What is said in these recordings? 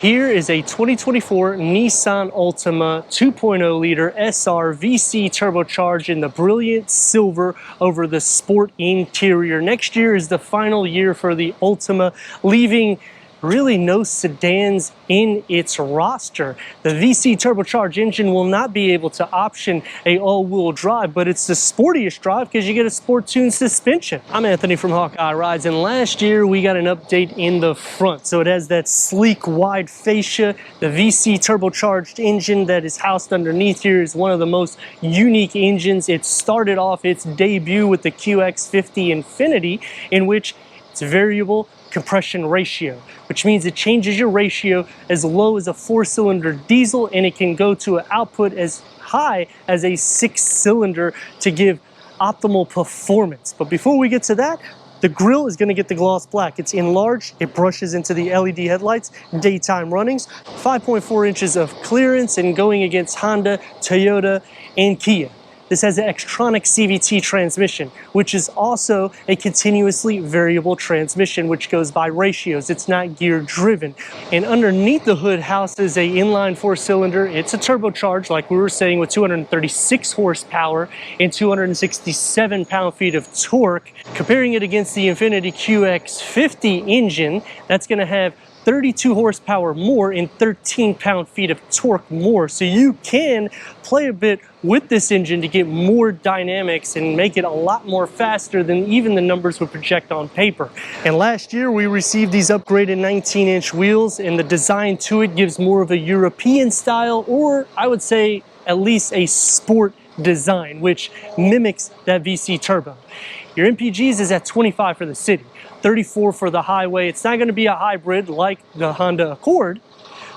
Here is a 2024 Nissan Altima 2.0 liter SR VC turbocharged in the brilliant silver over the sport interior. Next year is the final year for the Altima, leaving really no sedans in its roster. The VC turbocharged engine will not be able to option a all-wheel drive, but it's the sportiest drive because you get a sport-tuned suspension. I'm Anthony from Hawkeye Rides, and last year we got an update in the front. So it has that sleek, wide fascia. The VC turbocharged engine that is housed underneath here is one of the most unique engines. It started off its debut with the QX50 Infinity, in which it's variable compression ratio, which means it changes your ratio as low as a 4-cylinder diesel, and it can go to an output as high as a 6-cylinder to give optimal performance. But before we get to that, the grille is going to get the gloss black. It's enlarged, it brushes into the LED headlights, daytime runnings, 5.4 inches of clearance, and going against Honda, Toyota, and Kia. This has an Xtronic CVT transmission, which is also a continuously variable transmission, which goes by ratios. It's not gear driven. And underneath the hood houses a inline 4-cylinder. It's a turbocharged, like we were saying, with 236 horsepower and 267 pound-feet of torque. Comparing it against the Infiniti QX50 engine, that's going to have 32 horsepower more and 13 pound-feet of torque more. So you can play a bit with this engine to get more dynamics and make it a lot more faster than even the numbers would project on paper. And last year we received these upgraded 19-inch wheels, and the design to it gives more of a European style, or I would say at least a sport design, which mimics that VC turbo. Your MPGs is at 25 for the city, 34 for the highway. It's not going to be a hybrid like the Honda Accord,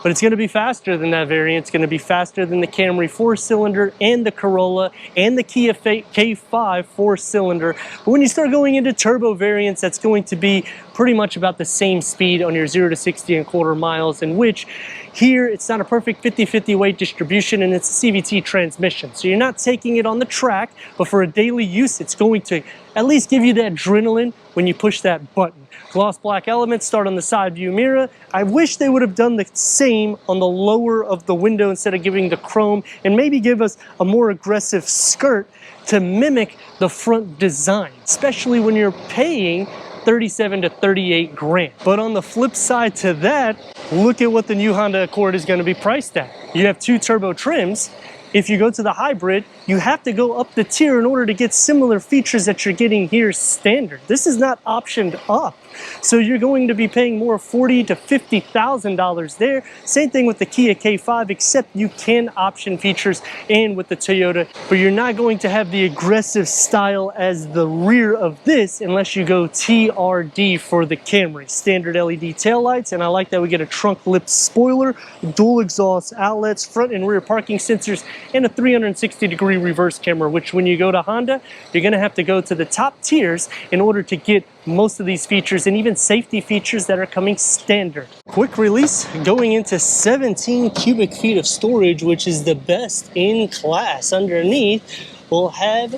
but it's going to be faster than that variant. It's going to be faster than the Camry 4-cylinder and the Corolla and the Kia K5 4-cylinder. But when you start going into turbo variants, that's going to be pretty much about the same speed on your 0 to 60 and quarter miles, in which here it's not a perfect 50-50 weight distribution, and it's a CVT transmission. So you're not taking it on the track, but for a daily use, it's going to at least give you that adrenaline when you push that button. Gloss black elements start on the side view mirror. I wish they would have done the same on the lower of the window instead of giving the chrome, and maybe give us a more aggressive skirt to mimic the front design, especially when you're paying 37 to 38 grand. But on the flip side to that, look at what the new Honda Accord is going to be priced at. You have 2 turbo trims. If you go to the hybrid, you have to go up the tier in order to get similar features that you're getting here standard. This is not optioned up. So you're going to be paying more $40,000 to $50,000 there. Same thing with the Kia K5, except you can option features and with the Toyota, but you're not going to have the aggressive style as the rear of this unless you go TRD for the Camry. Standard LED taillights, and I like that we get a trunk lip spoiler, dual exhaust outlets, front and rear parking sensors, and a 360-degree reverse camera, which when you go to Honda, you're going to have to go to the top tiers in order to get most of these features and even safety features that are coming standard. Quick release, going into 17 cubic feet of storage, which is the best in class. Underneath, we'll have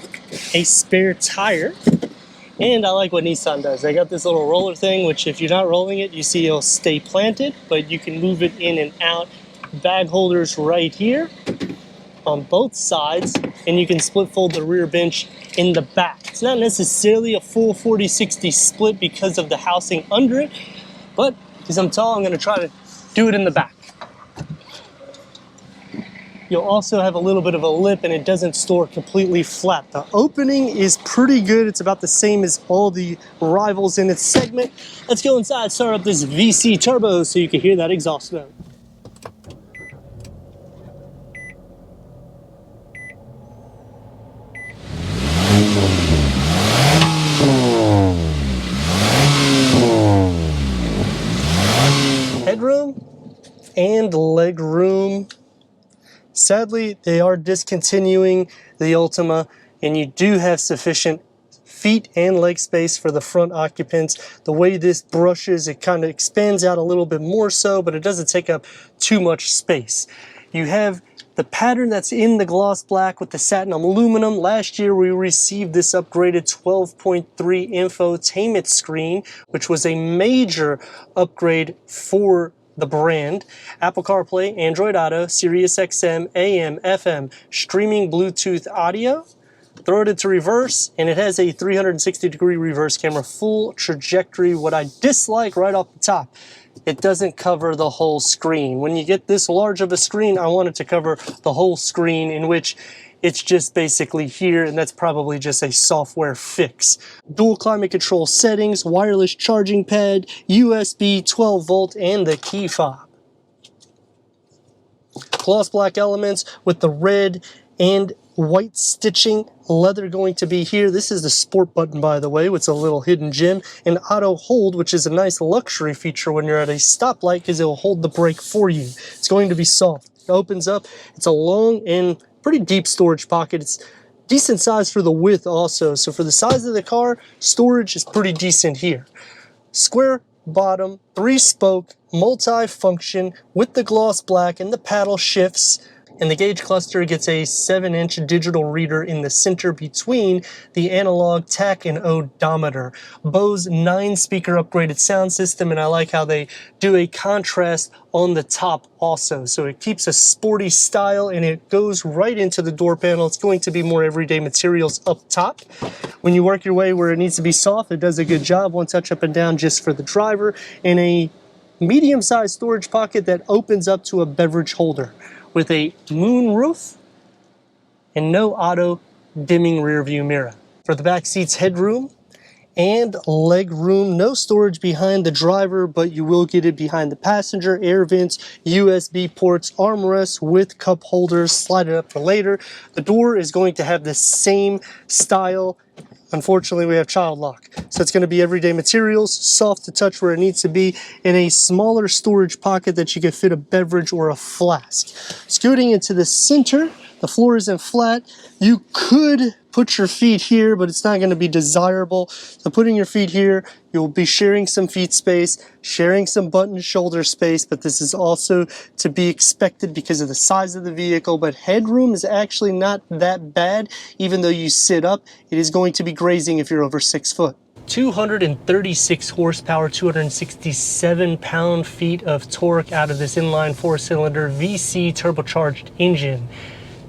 a spare tire. And I like what Nissan does. They got this little roller thing, which if you're not rolling it, you see it'll stay planted, but you can move it in and out. Bag holders right here on both sides, and you can split fold the rear bench in the back. It's not necessarily a full 40-60 split because of the housing under it, but because I'm tall, I'm going to try to do it in the back. You'll also have a little bit of a lip, and it doesn't store completely flat. The opening is pretty good. It's about the same as all the rivals in its segment. Let's go inside, start up this VC turbo so you can hear that exhaust note. Headroom and leg room. Sadly, they are discontinuing the Altima, and you do have sufficient feet and leg space for the front occupants. The way this brushes, it kind of expands out a little bit more so, but it doesn't take up too much space. You have the pattern that's in the gloss black with the satin aluminum. Last year we received this upgraded 12.3 infotainment screen, which was a major upgrade for the brand, Apple CarPlay, Android Auto, Sirius XM, AM, FM, streaming Bluetooth audio. Throw it into reverse, and it has a 360-degree reverse camera, full trajectory. What I dislike right off the top, it doesn't cover the whole screen. When you get this large of a screen, I want it to cover the whole screen, in which it's just basically here, and that's probably just a software fix. Dual climate control settings, wireless charging pad, USB 12 volt, and the key fob. Gloss black elements with the red and white stitching, leather going to be here. This is the sport button, by the way, with a little hidden gem, and auto hold, which is a nice luxury feature when you're at a stoplight because it will hold the brake for you. It's going to be soft. It opens up. It's a long and pretty deep storage pocket. It's decent size for the width also. So for the size of the car, storage is pretty decent here. Square bottom, 3-spoke, multi-function with the gloss black and the paddle shifts. And the gauge cluster gets a 7-inch digital reader in the center between the analog tach and odometer. Bose 9-speaker upgraded sound system, and I like how they do a contrast on the top also. So it keeps a sporty style, and it goes right into the door panel. It's going to be more everyday materials up top. When you work your way where it needs to be soft, it does a good job. One touch up and down just for the driver, and a medium-sized storage pocket that opens up to a beverage holder, with a moon roof and no auto dimming rear view mirror. For the back seat's headroom and leg room, no storage behind the driver, but you will get it behind the passenger. Air vents, USB ports, armrests with cup holders, slide it up for later. The door is going to have the same style. Unfortunately, we have child lock. So it's going to be everyday materials, soft to touch where it needs to be, in a smaller storage pocket that you can fit a beverage or a flask. Scooting into the center, the floor isn't flat. You could put your feet here, but it's not going to be desirable. So putting your feet here, you'll be sharing some feet space, sharing some button shoulder space, but this is also to be expected because of the size of the vehicle. But headroom is actually not that bad. Even though you sit up, it is going to be grazing if you're over 6 foot. 236 horsepower, 267 pound-feet of torque out of this inline 4-cylinder VC turbocharged engine.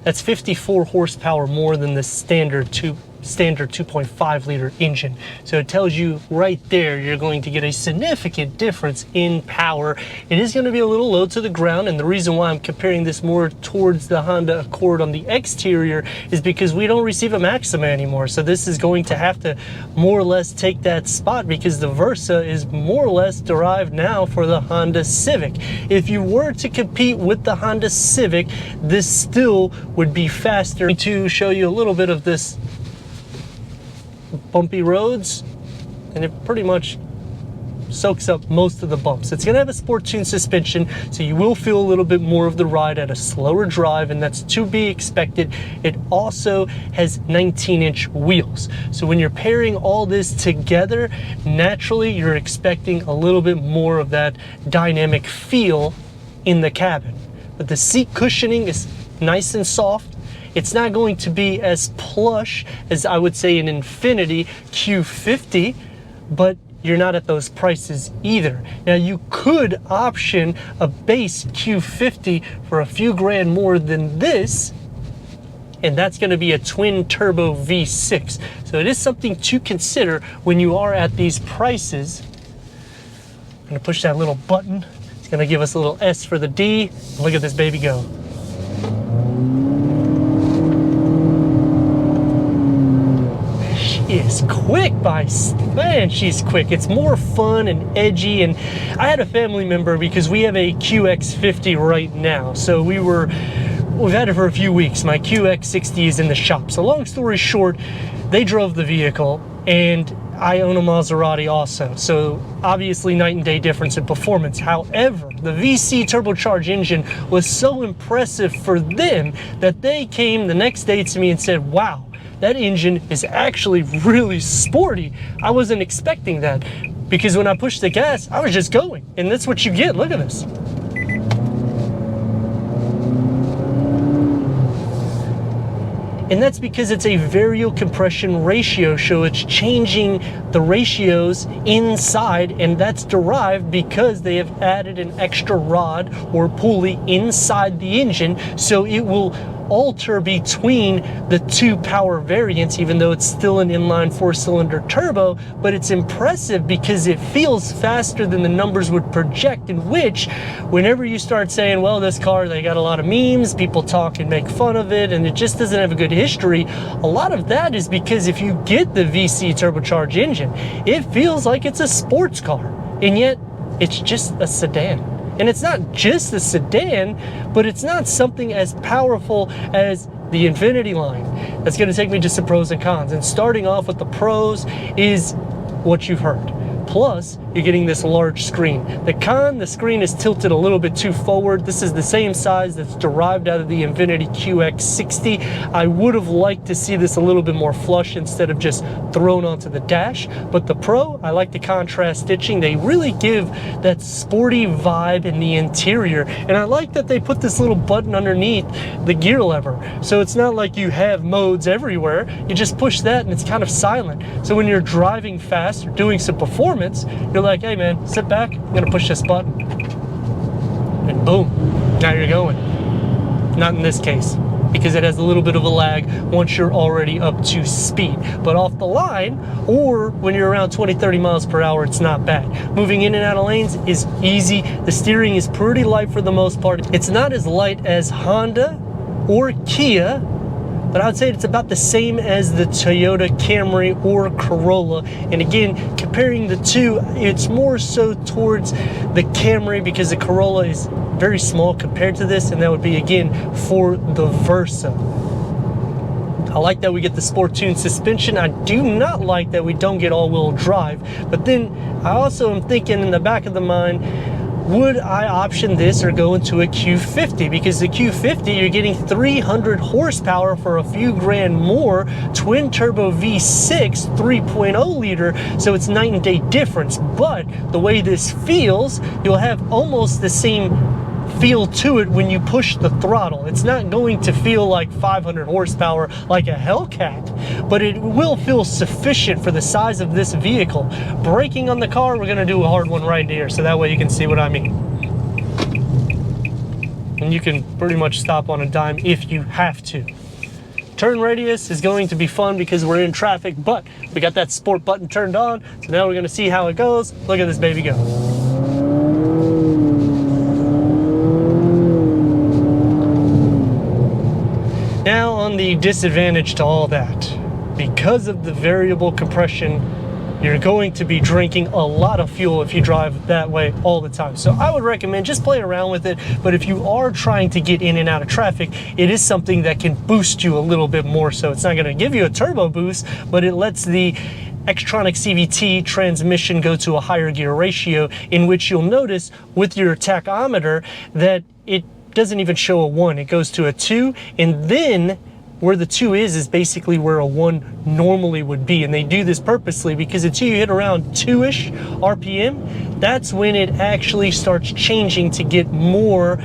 That's 54 horsepower more than the standard 2.5 liter engine. So it tells you right there you're going to get a significant difference in power. It is going to be a little low to the ground, and the reason why I'm comparing this more towards the Honda Accord on the exterior is because we don't receive a Maxima anymore. So this is going to have to more or less take that spot, because the Versa is more or less derived now for the Honda Civic. If you were to compete with the Honda Civic, this still would be faster. To show you a little bit of this bumpy roads, and it pretty much soaks up most of the bumps. It's going to have a sport tune suspension, so you will feel a little bit more of the ride at a slower drive, and that's to be expected. It also has 19-inch wheels, so when you're pairing all this together, naturally you're expecting a little bit more of that dynamic feel in the cabin. But the seat cushioning is nice and soft. It's not going to be as plush as I would say an Infiniti Q50, but you're not at those prices either. Now you could option a base Q50 for a few grand more than this, and that's going to be a twin turbo V6. So it is something to consider when you are at these prices. I'm going to push that little button. It's going to give us a little S for the D. Look at this baby go. Is quick, man, she's quick. It's more fun and edgy, and I had a family member, because we have a QX50 right now, so we've had it for a few weeks. My QX60 is in the shop. So long story short, they drove the vehicle, and I own a Maserati also, so obviously night and day difference in performance. However, the VC turbocharged engine was so impressive for them that they came the next day to me and said, wow, that engine is actually really sporty. I wasn't expecting that, because when I pushed the gas, I was just going, and that's what you get. Look at this. And that's because it's a variable compression ratio, so it's changing the ratios inside, and that's derived because they have added an extra rod or pulley inside the engine, so it will alter between the two power variants, even though it's still an inline 4-cylinder turbo. But it's impressive because it feels faster than the numbers would project, in which whenever you start saying, well, this car, they got a lot of memes, people talk and make fun of it, and it just doesn't have a good history, a lot of that is because if you get the VC turbocharged engine, it feels like it's a sports car, and yet it's just a sedan. And it's not just a sedan, but it's not something as powerful as the Infinity line. That's going to take me to some pros and cons. And starting off with the pros is what you've heard. Plus, you're getting this large screen. The con, the screen is tilted a little bit too forward. This is the same size that's derived out of the Infiniti QX60. I would have liked to see this a little bit more flush instead of just thrown onto the dash. But the pro, I like the contrast stitching. They really give that sporty vibe in the interior. And I like that they put this little button underneath the gear lever. So it's not like you have modes everywhere. You just push that and it's kind of silent. So when you're driving fast or doing some performance, you're like, hey man, sit back, I'm gonna push this button. And boom, now you're going. Not in this case, because it has a little bit of a lag once you're already up to speed. But off the line, or when you're around 20-30 miles per hour, it's not bad. Moving in and out of lanes is easy. The steering is pretty light for the most part. It's not as light as Honda or Kia, but I would say it's about the same as the Toyota Camry or Corolla. And again, comparing the two, it's more so towards the Camry because the Corolla is very small compared to this, and that would be again for the Versa. I like that we get the sport tuned suspension. I do not like that we don't get all-wheel drive. But then I also am thinking in the back of the mind, would I option this or go into a Q50? Because the Q50, you're getting 300 horsepower for a few grand more, twin turbo V6, 3.0 liter, so it's night and day difference. But the way this feels, you'll have almost the same feel to it when you push the throttle. It's not going to feel like 500 horsepower like a Hellcat, but it will feel sufficient for the size of this vehicle. Braking on the car, we're gonna do a hard one right here, so that way you can see what I mean. And you can pretty much stop on a dime if you have to. Turn radius is going to be fun because we're in traffic, but we got that sport button turned on, so now we're gonna see how it goes. Look at this baby go. Now on the disadvantage to all that, because of the variable compression, you're going to be drinking a lot of fuel if you drive that way all the time. So I would recommend just play around with it, but if you are trying to get in and out of traffic, it is something that can boost you a little bit more. So it's not gonna give you a turbo boost, but it lets the Xtronic CVT transmission go to a higher gear ratio, in which you'll notice with your tachometer that it doesn't even show a 1, it goes to a 2, and then where the 2 is basically where a 1 normally would be. And they do this purposely because until you hit around 2-ish RPM, that's when it actually starts changing to get more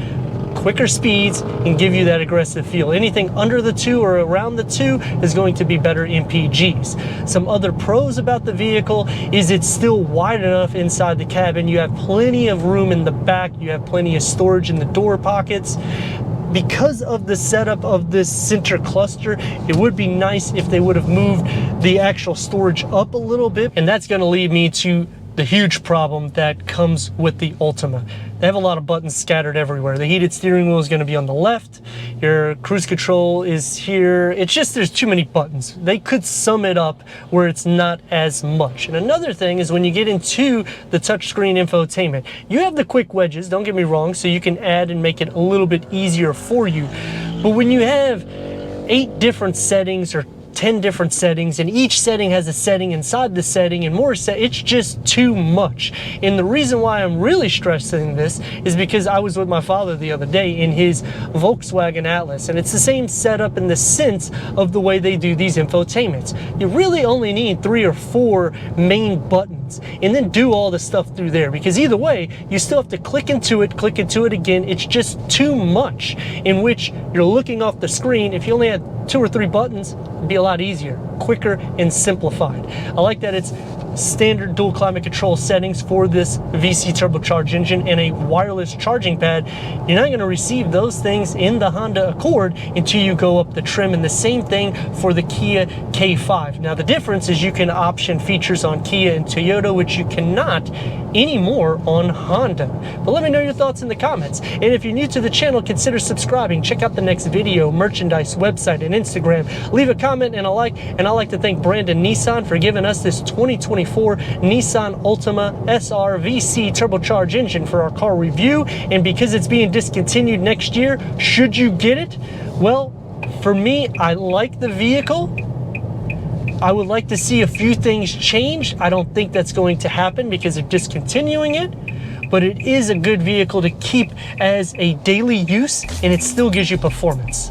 quicker speeds and give you that aggressive feel. Anything under the 2 or around the 2 is going to be better MPGs. Some other pros about the vehicle is it's still wide enough inside the cabin. You have plenty of room in the back. You have plenty of storage in the door pockets. Because of the setup of this center cluster, it would be nice if they would have moved the actual storage up a little bit. And that's going to lead me to the huge problem that comes with the Altima. They have a lot of buttons scattered everywhere. The heated steering wheel is going to be on the left. Your cruise control is here. It's just there's too many buttons. They could sum it up where it's not as much. And another thing is when you get into the touchscreen infotainment, you have the quick wedges, don't get me wrong, so you can add and make it a little bit easier for you. But when you have 8 different settings or 10 different settings, and each setting has a setting inside the setting and more it's just too much. And the reason why I'm really stressing this is because I was with my father the other day in his Volkswagen Atlas, and it's the same setup in the sense of the way they do these infotainments. You really only need 3 or 4 main buttons and then do all the stuff through there, because either way you still have to click into it again. It's just too much, in which you're looking off the screen. If you only had 2 or 3 buttons, it'd be a lot easier, quicker, and simplified. I like that it's standard dual climate control settings for this VC turbocharged engine and a wireless charging pad. You're not going to receive those things in the Honda Accord until you go up the trim, and the same thing for the Kia K5. Now the difference is you can option features on Kia and Toyota, which you cannot anymore on Honda. But let me know your thoughts in the comments, and if you're new to the channel, consider subscribing. Check out the next video, merchandise, website, and Instagram. Leave a comment and a like, and I'd like to thank Brandon Nissan for giving us this 2024 Nissan Altima SR VC turbocharged engine for our car review. And because it's being discontinued next year, should you get it? Well, for me, I like the vehicle. I would like to see a few things change. I don't think that's going to happen because of discontinuing it, but it is a good vehicle to keep as a daily use, and it still gives you performance.